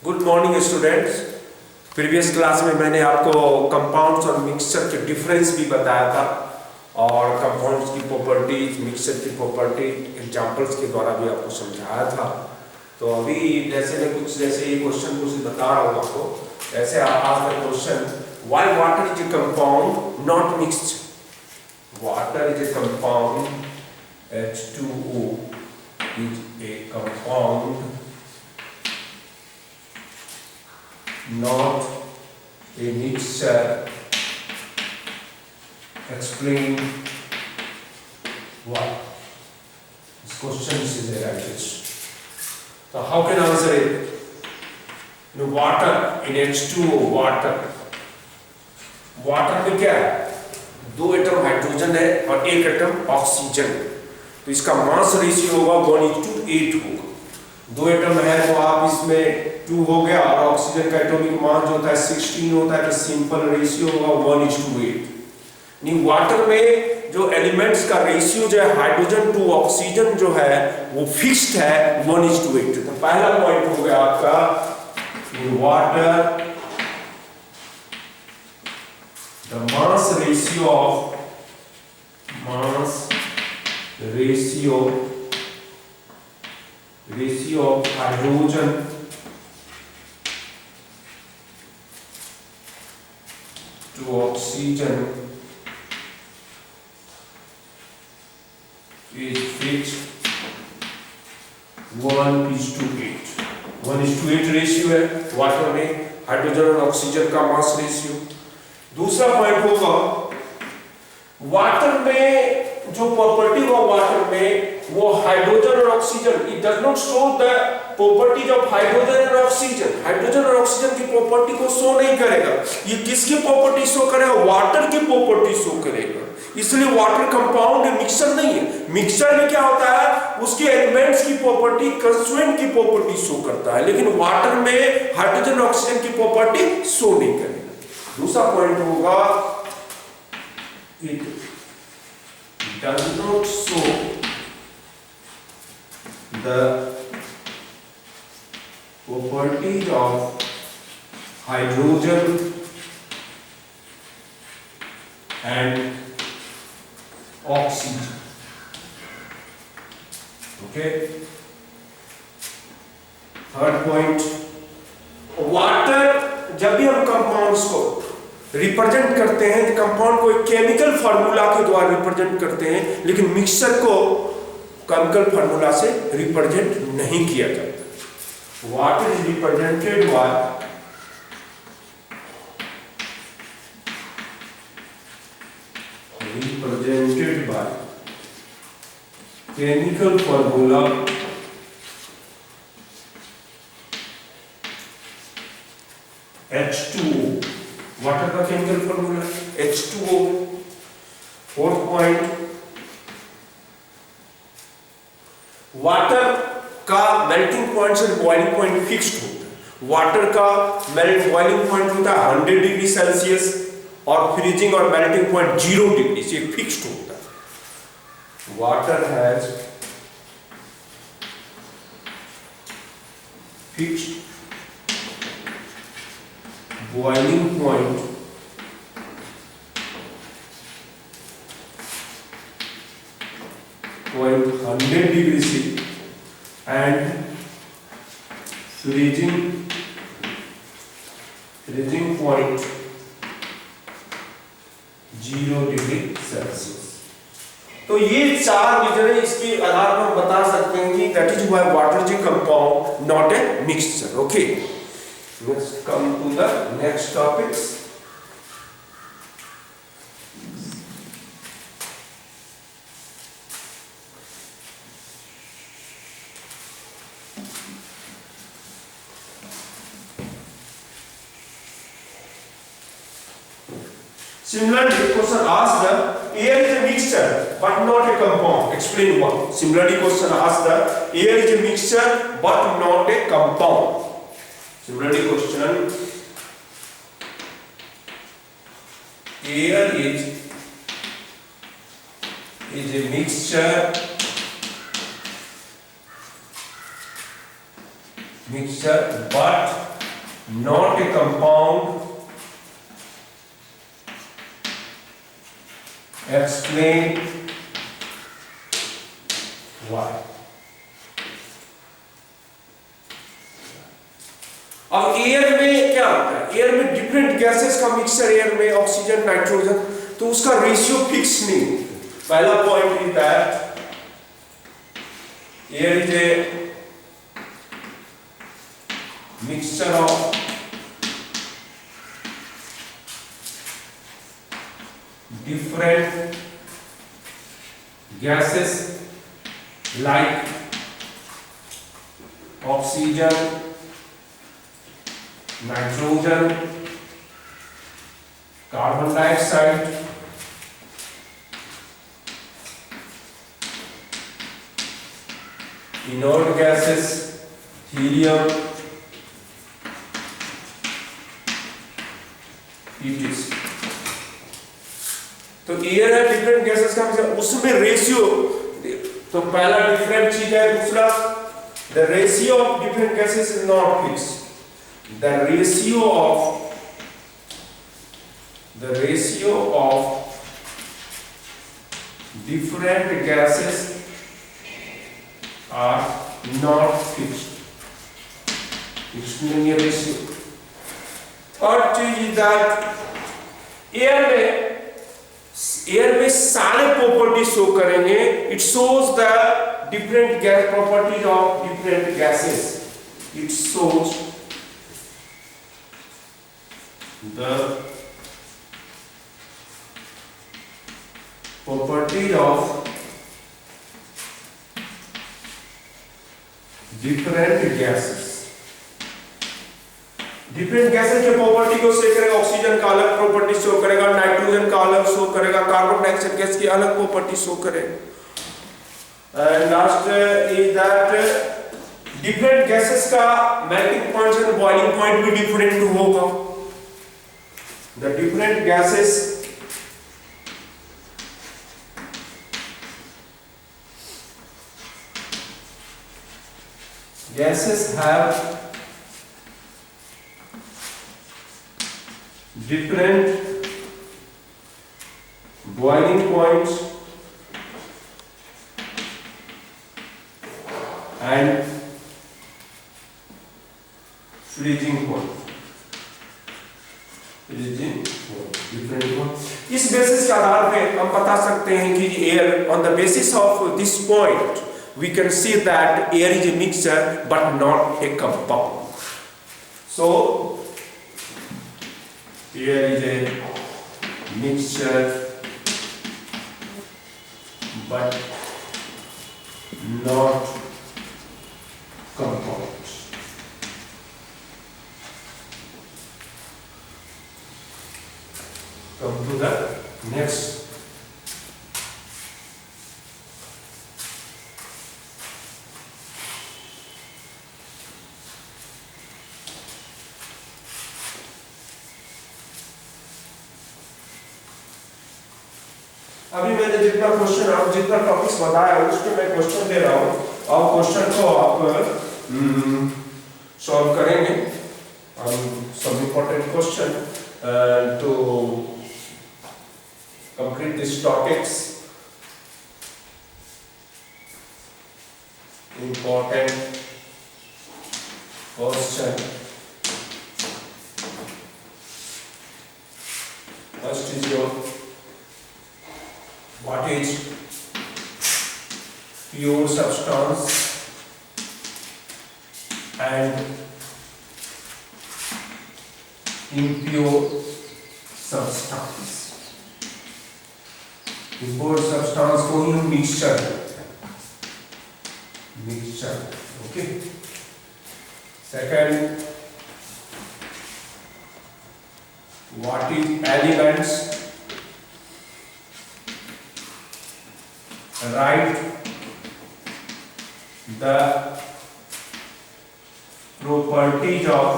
Good morning students. Previous class में मैंने आपको कंपाउंड्स और मिक्सचर के डिफरेंस भी बताया था और कंपाउंड्स की प्रॉपर्टीज, मिक्सचर की प्रॉपर्टी एग्जांपल्स के द्वारा भी आपको समझाया था। तो अभी जैसे मैं कुछ जैसे ये क्वेश्चन कुछ बता रहा हूँ आपको, ऐसे आप question why water is a compound not mixed. Water is a compound, H2O is a compound not a mixture. Explain why. This question is there like this. So how can I answer it? In water, in H2O, water में क्या है? 2 atom hydrogen है और 1 atom oxygen. तो इसका mass ratio होगा 1:8 होगा। 2 atom है तो आप इसमें 2 हो गया और ऑक्सीजन का एटॉमिक मास जो होता है 16 होता है, तो सिंपल रेशियो होगा 1:8। नहीं, वाटर में जो एलिमेंट्स का रेशियो जो है हाइड्रोजन टू ऑक्सीजन जो है वो फिक्स्ड है 1:8। तो पहला पॉइंट हो गया आपका in water the mass ratio of hydrogen to oxygen is fixed 1:8। 1:8 ratio है वाटर में हाइड्रोजन और ऑक्सीजन का मास रेशियो। दूसरा पॉइंट होगा वाटर में जो प्रॉपर्टी हो वाटर में वो हाइड्रोजन और oxygen, it does not show the properties of hydrogen and oxygen. Hydrogen और ऑक्सीजन की प्रॉपर्टी को शो नहीं करेगा। ये किसकी प्रॉपर्टी शो करेगा? वाटर की प्रॉपर्टी शो करेगा। इसलिए वाटर कंपाउंड है, मिक्सचर नहीं है। मिक्सचर में क्या होता है, उसके एलिमेंट्स की प्रॉपर्टी कंस्टिट्यूएंट की प्रॉपर्टी शो करता है, लेकिन वाटर में हाइड्रोजन और ऑक्सीजन की प्रॉपर्टी शो नहीं करेगा। दूसरा पॉइंट होगा it does not show the properties of hydrogen and oxygen. Okay, third point, water जब भी हम कंपाउंड्स को रिप्रेजेंट करते हैं, कंपाउंड को एक केमिकल फार्मूला के द्वारा रिप्रेजेंट करते हैं, लेकिन मिक्सचर को केमिकल फार्मूला से रिप्रेजेंट नहीं किया जाता। Water is represented by chemical formula H2O। Water का chemical formula H2O। Fourth point, water का मेल्टिंग पॉइंट से बॉइलिंग पॉइंट फिक्स्ड होता है। वाटर का बॉइलिंग पॉइंट होता है 100 डिग्री सेल्सियस और फ्रीजिंग और मेल्टिंग पॉइंट 0 डिग्री से फिक्स्ड होता है। Water has fixed boiling point point 100 degree C and freezing point 0 degree Celsius. तो ये 4 रीजन है, इसके आधार पर हम बता सकते हैं कि that is why water is a compound not a mixture. Okay, let's come to the next topics. Similarly, question asked the air is a mixture but not a compound. Explain why. Similarly, question asked the air is a mixture but not a compound. Similarly, question air is a mixture but not a compound. Explain why. अब air में क्या होता है, air में different gases का mixture, air में oxygen nitrogen, तो उसका रेशियो फिक्स नहीं। पहला point is that air is a mixture of different gases like oxygen, nitrogen, carbon dioxide, inert gases, helium, etc. तो एयर है डिफरेंट गैसेस का मिक्सचर, उसमें रेशियो, तो पहला डिफरेंट चीज है। दूसरा, the ratio of different gases is not fix. The ratio of different gases are not fixed. Fixed नहीं है रेशियो। थर्ड चीज इज दैट एयर में सारे प्रॉपर्टी शो करेंगे। It shows the different gas properties of different gases. It shows the properties of different gases. Different gases के property को show करेगा। Oxygen का अलग प्रॉपर्टी शो करेगा, नाइट्रोजन का अलग शो करेगा, कार्बन डाइऑक्साइड गैस की अलग प्रॉपर्टी शो करेगा। And last is that different gases का melting point and boiling point भी डिफरेंट होगा। The different gases have different boiling points and freezing point। different point। इस बेसिस के आधार पे हम बता सकते हैं कि air, on the basis of this point we can see that air is a mixture but not a compound। so air is a mixture but not compound। come to the next। अभी मैंने जितना question आप जितना topics बताया उसको मैं question दे रहा हूँ, और क्वेश्चन को आप सॉल्व करेंगे। some important question to complete these topics। important question। first is your what is pure substance and impure substance। impure substance को ही मिक्सचर कहते हैं, mixture. Okay. Second, what is elements, write the properties of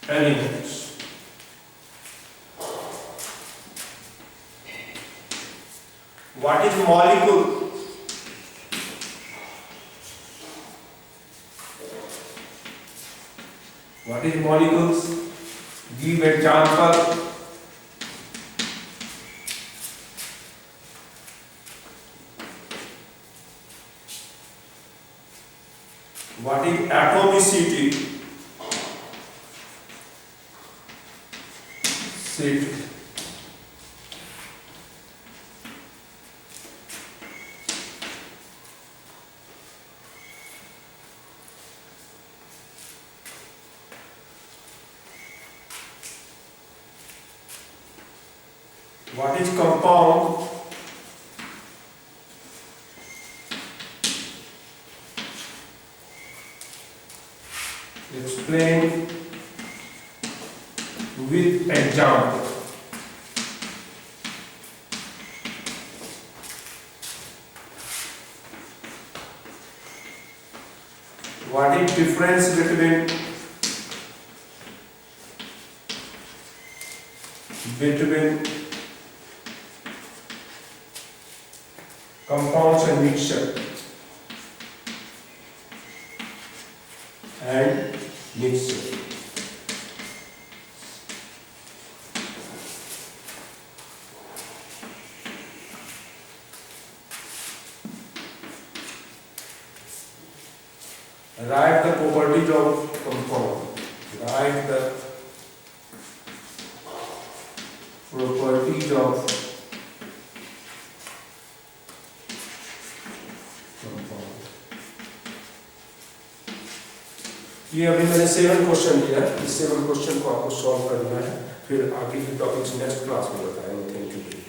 elements। what is molecule, What is molecules? Give example. What is atomicity? City. What is compound? Explain with example. What is difference between compounds and mixture and mixture? Write the properties of compound. Write the properties of compound. ये अभी मैंने 7 question दिया है, इस 7 question को आपको solve करना है, फिर आगे की टॉपिक्स नेक्स्ट क्लास में बताएंगे। Thank you.